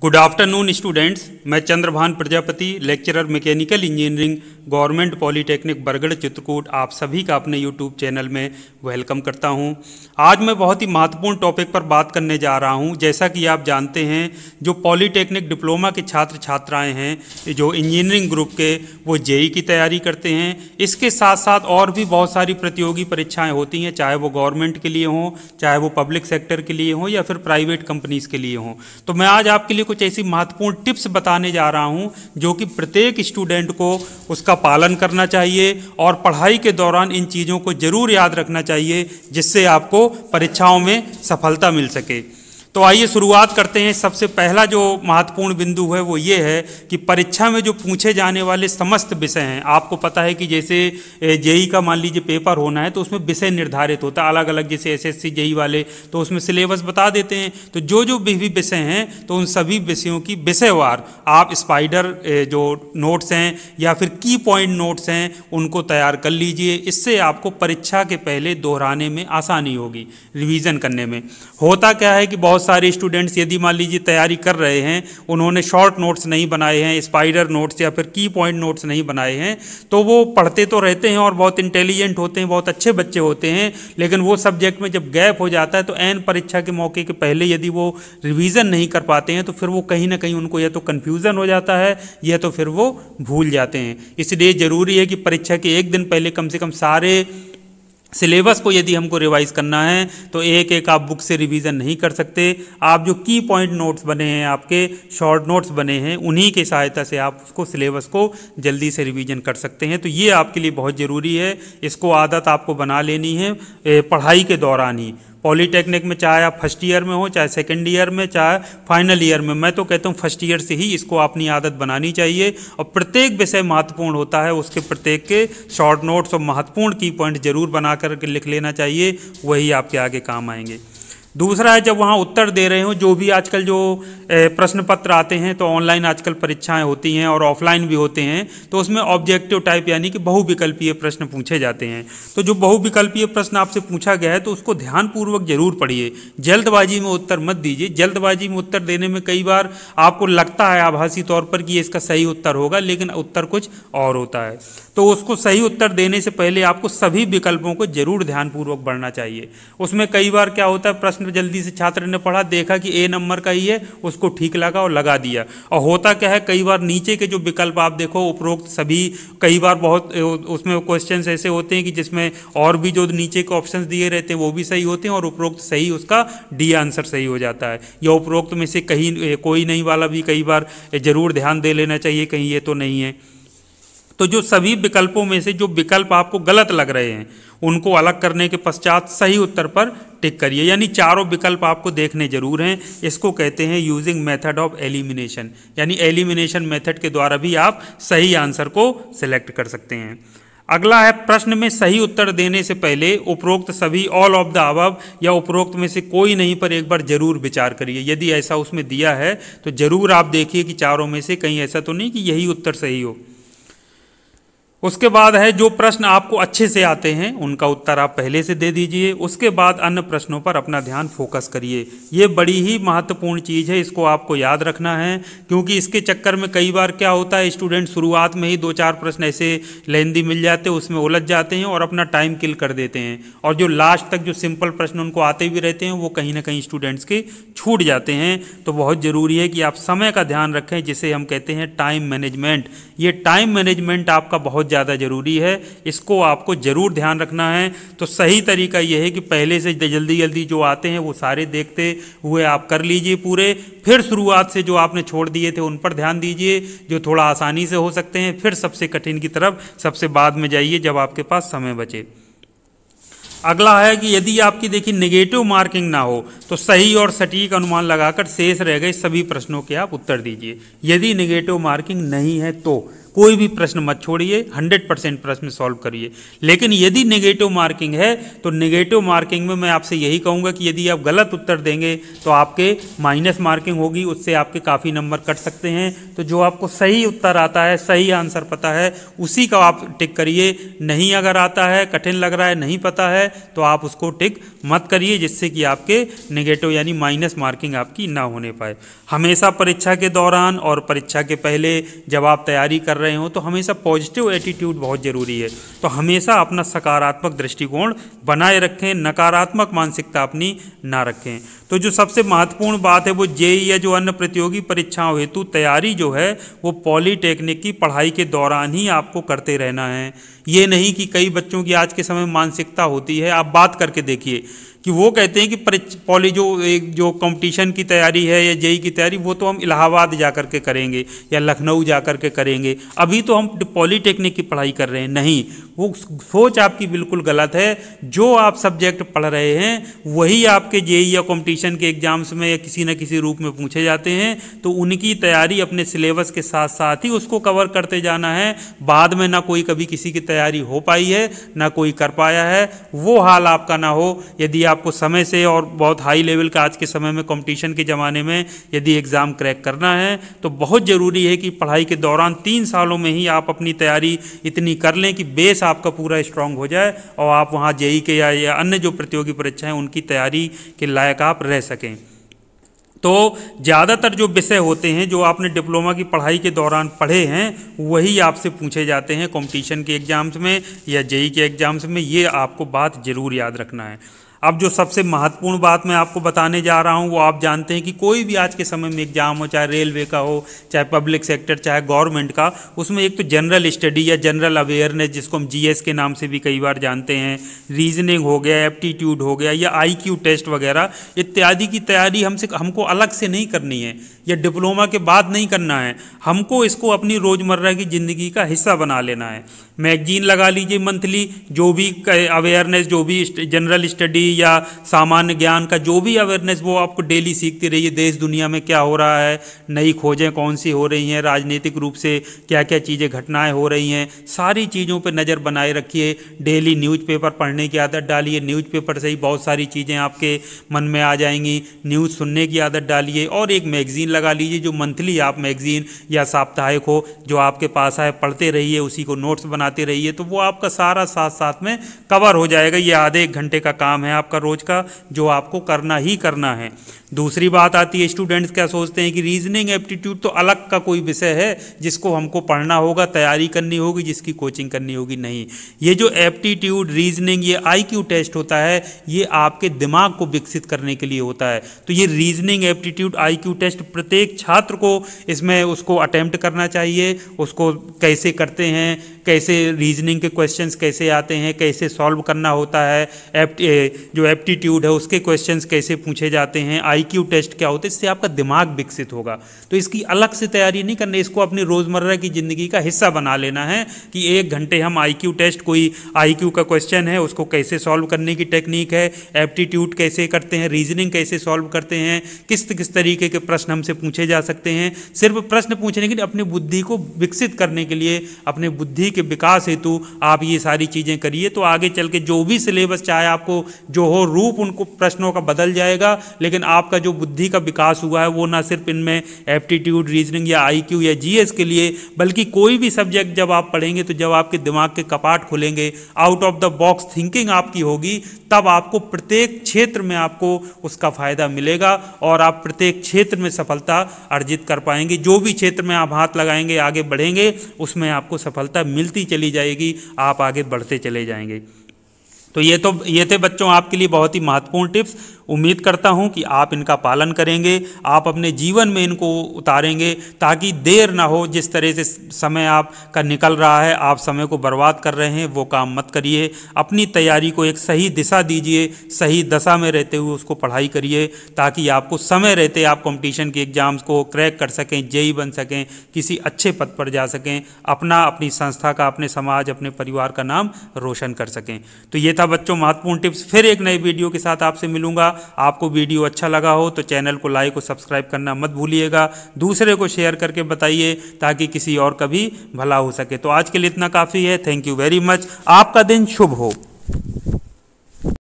Good afternoon students. मैं Chandrabhan Prajapati, lecturer mechanical engineering, government polytechnic Bargarh Chitrakoot, आप सभी का अपने यूट्यूब चैनल में वेलकम करता हूं। आज मैं बहुत ही महत्वपूर्ण टॉपिक पर बात करने जा रहा हूं। जैसा कि आप जानते हैं, जो पॉलिटेक्निक डिप्लोमा के छात्र छात्राएं हैं, जो इंजीनियरिंग ग्रुप के, वो जेई की तैयारी करते हैं। इसके साथ साथ और भी बहुत सारी प्रतियोगी परीक्षाएँ होती हैं, चाहे वो गवर्नमेंट के लिए हों, चाहे वो पब्लिक सेक्टर के लिए हों या फिर प्राइवेट कंपनीज़ के लिए हों। तो मैं आज आपके लिए कुछ ऐसी महत्वपूर्ण टिप्स बताने जा रहा हूं जो कि प्रत्येक स्टूडेंट को उसका पालन करना चाहिए और पढ़ाई के दौरान इन चीज़ों को जरूर याद रखना चाहिए, जिससे आपको परीक्षाओं में सफलता मिल सके। तो आइए शुरुआत करते हैं। सबसे पहला जो महत्वपूर्ण बिंदु है वो ये है कि परीक्षा में जो पूछे जाने वाले समस्त विषय हैं, आपको पता है कि जैसे जेई का मान लीजिए पेपर होना है तो उसमें विषय निर्धारित होता है अलग अलग, जैसे एसएससी जेई वाले तो उसमें सिलेबस बता देते हैं। तो जो जो भी विषय हैं तो उन सभी विषयों की विषयवार आप स्पाइडर जो नोट्स हैं या फिर की पॉइंट नोट्स हैं उनको तैयार कर लीजिए। इससे आपको परीक्षा के पहले दोहराने में आसानी होगी, रिवीजन करने में। होता क्या है कि बहुत सारे स्टूडेंट्स यदि मान लीजिए तैयारी कर रहे हैं, उन्होंने शॉर्ट नोट्स नहीं बनाए हैं, स्पाइडर नोट्स या फिर की पॉइंट नोट्स नहीं बनाए हैं, तो वो पढ़ते तो रहते हैं और बहुत इंटेलिजेंट होते हैं, बहुत अच्छे बच्चे होते हैं, लेकिन वो सब्जेक्ट में जब गैप हो जाता है तो एन परीक्षा के मौके के पहले यदि वो रिवीजन नहीं कर पाते हैं तो फिर वो कहीं ना कहीं उनको या तो कन्फ्यूज़न हो जाता है या तो फिर वो भूल जाते हैं। इसलिए ज़रूरी है कि परीक्षा के एक दिन पहले कम से कम सारे सिलेबस को यदि हमको रिवाइज करना है तो एक एक आप बुक से रिवीजन नहीं कर सकते। आप जो की पॉइंट नोट्स बने हैं, आपके शॉर्ट नोट्स बने हैं, उन्हीं की सहायता से आप उसको सिलेबस को जल्दी से रिवीजन कर सकते हैं। तो ये आपके लिए बहुत ज़रूरी है, इसको आदत आपको बना लेनी है पढ़ाई के दौरान ही। पॉलीटेक्निक में चाहे आप फर्स्ट ईयर में हो, चाहे सेकंड ईयर में, चाहे फाइनल ईयर में, मैं तो कहता हूँ फर्स्ट ईयर से ही इसको अपनी आदत बनानी चाहिए। और प्रत्येक विषय महत्वपूर्ण होता है, उसके प्रत्येक के शॉर्ट नोट्स और महत्वपूर्ण की पॉइंट जरूर बना करके लिख लेना चाहिए, वही आपके आगे काम आएंगे। दूसरा है, जब वहाँ उत्तर दे रहे हो, जो भी आजकल जो प्रश्न पत्र आते हैं, तो ऑनलाइन आजकल परीक्षाएं होती हैं और ऑफलाइन भी होते हैं, तो उसमें ऑब्जेक्टिव टाइप यानी कि बहुविकल्पीय प्रश्न पूछे जाते हैं। तो जो बहुविकल्पीय प्रश्न आपसे पूछा गया है तो उसको ध्यानपूर्वक जरूर पढ़िए, जल्दबाजी में उत्तर मत दीजिए। जल्दबाजी में उत्तर देने में कई बार आपको लगता है आभासी तौर पर कि इसका सही उत्तर होगा, लेकिन उत्तर कुछ और होता है। तो उसको सही उत्तर देने से पहले आपको सभी विकल्पों को जरूर ध्यानपूर्वक पढ़ना चाहिए। उसमें कई बार क्या होता है, प्रश्न जल्दी से छात्र ने पढ़ा, देखा कि ए नंबर का ही है, उसको ठीक लगा और लगा दिया। और होता क्या है, कई बार नीचे के जो विकल्प आप देखो, उपरोक्त सभी, कई बार बहुत उसमें क्वेश्चंस ऐसे होते हैं कि जिसमें और भी जो नीचे के ऑप्शंस दिए रहते हैं वो भी सही होते हैं और उपरोक्त सही उसका डी आंसर सही हो जाता है। या उपरोक्त में से कहीं कोई नहीं वाला भी कई बार जरूर ध्यान दे लेना चाहिए, कहीं ये तो नहीं है। तो जो सभी विकल्पों में से जो विकल्प आपको गलत लग रहे हैं उनको अलग करने के पश्चात सही उत्तर पर टिक करिए, यानी चारों विकल्प आपको देखने जरूर हैं। इसको कहते हैं यूजिंग मेथड ऑफ एलिमिनेशन, यानी एलिमिनेशन मेथड के द्वारा भी आप सही आंसर को सिलेक्ट कर सकते हैं। अगला है, प्रश्न में सही उत्तर देने से पहले उपरोक्त सभी, ऑल ऑफ द अबव या उपरोक्त में से कोई नहीं पर एक बार जरूर विचार करिए। यदि ऐसा उसमें दिया है तो जरूर आप देखिए कि चारों में से कहीं ऐसा तो नहीं कि यही उत्तर सही हो। उसके बाद है, जो प्रश्न आपको अच्छे से आते हैं उनका उत्तर आप पहले से दे दीजिए। उसके बाद अन्य प्रश्नों पर अपना ध्यान फोकस करिए। ये बड़ी ही महत्वपूर्ण चीज़ है, इसको आपको याद रखना है, क्योंकि इसके चक्कर में कई बार क्या होता है, स्टूडेंट शुरुआत में ही 2-4 प्रश्न ऐसे लेंदी मिल जाते हैं, उसमें उलझ जाते हैं और अपना टाइम किल कर देते हैं। और जो लास्ट तक जो सिंपल प्रश्न उनको आते भी रहते हैं वो कहीं ना कहीं स्टूडेंट्स के छूट जाते हैं। तो बहुत ज़रूरी है कि आप समय का ध्यान रखें, जिसे हम कहते हैं टाइम मैनेजमेंट। ये टाइम मैनेजमेंट आपका बहुत ज़्यादा जरूरी है, इसको आपको जरूर ध्यान रखना है। तो सही तरीका यह है कि पहले से जल्दी जल्दी जो आते हैं वो सारे देखते हुए आप कर लीजिए पूरे, फिर शुरुआत से जो आपने छोड़ दिए थे उन पर ध्यान दीजिए, जो थोड़ा आसानी से हो सकते हैं, फिर सबसे कठिन की तरफ सबसे बाद में जाइए जब आपके पास समय बचे। अगला है कि यदि आपकी देखिए नेगेटिव मार्किंग ना हो तो सही और सटीक अनुमान लगाकर शेष रह गए सभी प्रश्नों के आप उत्तर दीजिए। यदि नेगेटिव मार्किंग नहीं है तो कोई भी प्रश्न मत छोड़िए, 100% प्रश्न सॉल्व करिए। लेकिन यदि नेगेटिव मार्किंग है तो नेगेटिव मार्किंग में मैं आपसे यही कहूँगा कि यदि आप गलत उत्तर देंगे तो आपके माइनस मार्किंग होगी, उससे आपके काफ़ी नंबर कट सकते हैं। तो जो आपको सही उत्तर आता है, सही आंसर पता है, उसी का आप टिक करिए। नहीं अगर आता है, कठिन लग रहा है, नहीं पता है, तो आप उसको टिक मत करिए, जिससे कि आपके नेगेटिव यानी माइनस मार्किंग आपकी ना होने पाए। हमेशा परीक्षा के दौरान और परीक्षा के पहले जब आप तैयारी कर रहे हो तो हमेशा पॉजिटिव एटीट्यूड बहुत ज़रूरी है। तो हमेशा अपना सकारात्मक दृष्टिकोण बनाए रखें, नकारात्मक मानसिकता अपनी ना रखें। तो जो सबसे महत्वपूर्ण बात है वो जेईई या जो अन्य प्रतियोगी परीक्षाओं हेतु तैयारी जो है वो पॉलीटेक्निक की पढ़ाई के दौरान ही आपको करते रहना है। ये नहीं कि कई बच्चों की आज के समय में मानसिकता होती है, आप बात करके देखिए कि वो कहते हैं कि जो कंपटीशन की तैयारी है या जेईई की तैयारी वो तो हम इलाहाबाद जा कर के करेंगे या लखनऊ जा कर के करेंगे, अभी तो हम पॉलीटेक्निक की पढ़ाई कर रहे हैं। नहीं, वो सोच आपकी बिल्कुल गलत है। जो आप सब्जेक्ट पढ़ रहे हैं वही आपके जेईई या कंपटीशन के एग्जाम्स में या किसी न किसी रूप में पूछे जाते हैं। तो उनकी तैयारी अपने सिलेबस के साथ साथ ही उसको कवर करते जाना है। बाद में ना कोई कभी किसी की तैयारी हो पाई है, ना कोई कर पाया है, वो हाल आपका ना हो। यदि आपको समय से और बहुत हाई लेवल का आज के समय में कंपटीशन के ज़माने में यदि एग्ज़ाम क्रैक करना है तो बहुत ज़रूरी है कि पढ़ाई के दौरान 3 सालों में ही आप अपनी तैयारी इतनी कर लें कि बेस आपका पूरा स्ट्रांग हो जाए और आप वहाँ जेईई के या अन्य जो प्रतियोगी परीक्षाएं उनकी तैयारी के लायक आप रह सकें। तो ज़्यादातर जो विषय होते हैं जो आपने डिप्लोमा की पढ़ाई के दौरान पढ़े हैं वही आपसे पूछे जाते हैं कंपटीशन के एग्ज़ाम्स में या जेईई के एग्ज़ाम्स में। ये आपको बात ज़रूर याद रखना है। अब जो सबसे महत्वपूर्ण बात मैं आपको बताने जा रहा हूं वो आप जानते हैं कि कोई भी आज के समय में एग्जाम हो, चाहे रेलवे का हो, चाहे पब्लिक सेक्टर, चाहे गवर्नमेंट का, उसमें एक तो जनरल स्टडी या जनरल अवेयरनेस जिसको हम जीएस के नाम से भी कई बार जानते हैं, रीजनिंग हो गया, एप्टीट्यूड हो गया या आईक्यू टेस्ट वगैरह इत्यादि की तैयारी हमको अलग से नहीं करनी है या डिप्लोमा के बाद नहीं करना है। हमको इसको अपनी रोज़मर्रा की ज़िंदगी का हिस्सा बना लेना है। मैगजीन लगा लीजिए मंथली, जो भी अवेयरनेस, जो भी जनरल स्टडी या सामान्य ज्ञान का जो भी अवेयरनेस वो आपको डेली सीखती रहिए। देश दुनिया में क्या हो रहा है, नई खोजें कौन सी हो रही हैं, राजनीतिक रूप से क्या क्या चीज़ें घटनाएं हो रही हैं, सारी चीज़ों पे नज़र बनाए रखिए। डेली न्यूज़पेपर पढ़ने की आदत डालिए, न्यूज़पेपर से ही बहुत सारी चीज़ें आपके मन में आ जाएंगी। न्यूज़ सुनने की आदत डालिए और एक मैगज़ीन लगा लीजिए जो मंथली आप मैगज़ीन या साप्ताहिक हो जो आपके पास आए, पढ़ते रहिए, उसी को नोट्स बनाते रहिए। तो वो आपका सारा साथ साथ में कवर हो जाएगा। ये आधे 1 घंटे का काम है आपका रोज का जो आपको करना ही करना है। दूसरी बात आती है, स्टूडेंट्स क्या सोचते हैं कि रीजनिंग एप्टीट्यूड तो अलग का कोई विषय है जिसको हमको पढ़ना होगा, तैयारी करनी होगी, जिसकी कोचिंग करनी होगी। नहीं, ये जो एप्टीट्यूड, रीजनिंग, ये आईक्यू टेस्ट होता है ये आपके दिमाग को विकसित करने के लिए होता है। तो ये रीजनिंग एप्टीट्यूड आईक्यू टेस्ट प्रत्येक छात्र को इसमें उसको अटेम्प्ट करना चाहिए। उसको कैसे करते हैं, कैसे रीजनिंग के क्वेश्चंस कैसे आते हैं, कैसे सॉल्व करना होता है, जो एप्टीट्यूड है उसके क्वेश्चंस कैसे पूछे जाते हैं, आईक्यू टेस्ट क्या होते हैं, इससे आपका दिमाग विकसित होगा। तो इसकी अलग से तैयारी नहीं करनी, इसको अपनी रोज़मर्रा की ज़िंदगी का हिस्सा बना लेना है कि 1 घंटे हम आईक्यू टेस्ट, कोई आईक्यू का क्वेश्चन है उसको कैसे सॉल्व करने की टेक्निक है, एप्टीट्यूड कैसे करते हैं, रीजनिंग कैसे सॉल्व करते हैं, किस तरीके के प्रश्न हमसे पूछे जा सकते हैं। सिर्फ प्रश्न पूछने के लिए, अपनी बुद्धि को विकसित करने के लिए, अपने बुद्धि के विकास हेतु आप ये सारी चीज़ें करिए। तो आगे चल के जो भी सिलेबस चाहे आपको जो हो रूप उनको प्रश्नों का बदल जाएगा, लेकिन आपका जो बुद्धि का विकास हुआ है वो ना सिर्फ इनमें एप्टीट्यूड, रीजनिंग या आईक्यू या जीएस के लिए, बल्कि कोई भी सब्जेक्ट जब आप पढ़ेंगे तो जब आपके दिमाग के कपाट खुलेंगे, out of the box thinking आपकी होगी, तब आपको प्रत्येक क्षेत्र में आपको उसका फायदा मिलेगा और आप प्रत्येक क्षेत्र में सफलता अर्जित कर पाएंगे। जो भी क्षेत्र में आप हाथ लगाएंगे, आगे बढ़ेंगे, उसमें आपको सफलता मिलती चली जाएगी, आप आगे बढ़ते चले जाएंगे। तो ये थे बच्चों आपके लिए बहुत ही महत्वपूर्ण टिप्स। उम्मीद करता हूं कि आप इनका पालन करेंगे, आप अपने जीवन में इनको उतारेंगे ताकि देर ना हो। जिस तरह से समय आपका निकल रहा है, आप समय को बर्बाद कर रहे हैं, वो काम मत करिए। अपनी तैयारी को एक सही दिशा दीजिए, सही दशा में रहते हुए उसको पढ़ाई करिए ताकि आपको समय रहते आप कंपटीशन के एग्जाम्स को क्रैक कर सकें, जेईई बन सकें, किसी अच्छे पद पर जा सकें, अपनी संस्था का, अपने समाज, अपने परिवार का नाम रोशन कर सकें। तो ये था था बच्चों महत्वपूर्ण टिप्स। फिर एक नई वीडियो के साथ आपसे मिलूंगा। आपको वीडियो अच्छा लगा हो तो चैनल को लाइक और सब्सक्राइब करना मत भूलिएगा। दूसरे को शेयर करके बताइए ताकि किसी और का भी भला हो सके। तो आज के लिए इतना काफ़ी है। Thank you very much. आपका दिन शुभ हो।